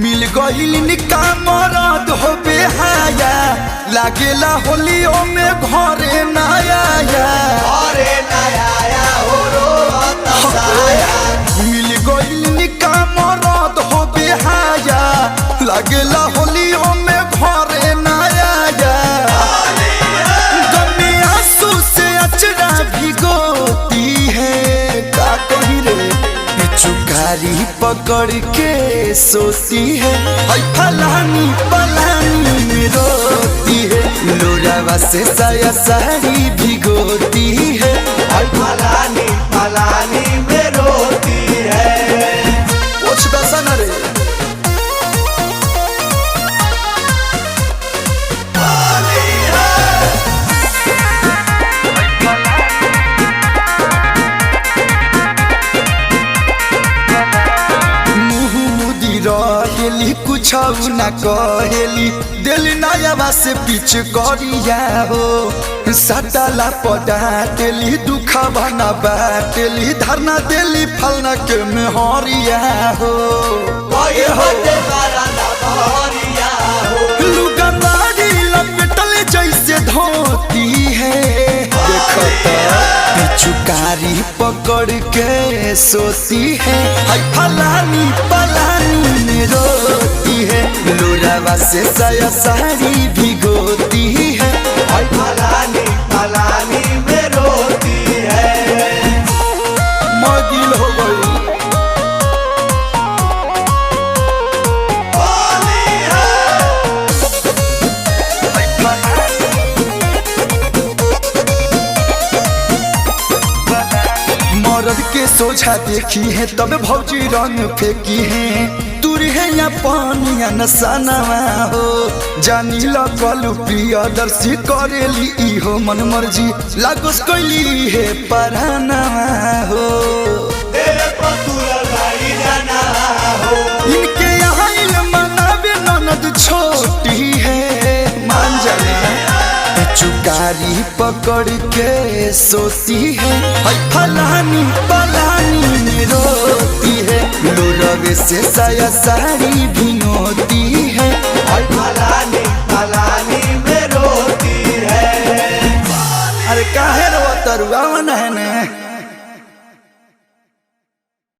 मिल गईल निका मरद हो बेहाया लागेला होलियो में घरे नया मिल गईल निका मरद हो बेहाया लागेला होलियो में घरे नया गमे आंसू से अचरा भिगोती है का कही रे चुकारी पकड़ के सोती है फलानी पलानी में रोती है लोरावा से साया साड़ी भिगोती है फलानी फलानी में रोती है। कुछ दसा न रे रहेली कुछ न कहेली दिल नया से पीछ करिया हो सटाला पटाटेली दुखा बना बाटेली धरना देली फलना के में हरिया हो लुगनारी लपेटल जैसे धोती है चुकारी पकड़ के सोती है फलानी पलानी में रोती है लोरावा से साया साड़ी भिगोती है फलानी फलानी में रोती है। मगिल हो गई मर्द के सोझा देखी है तब भौजी रंग फेंकी है दूर है या पानिया नसानवा हो जानी लगलू प्रियदर्शी करेली इहो मन मर्जी लागोस कैली है परानवा हो इनके यहाँ मनावे ननद छोटी है मान जाना चुकारी पकड़ के सोती है फलानी पलानी में रोती है लोरवे से साया साड़ी भिगोती है फलानी फलानी में रोती है। अरे काहे रो तरुआ मन है ने।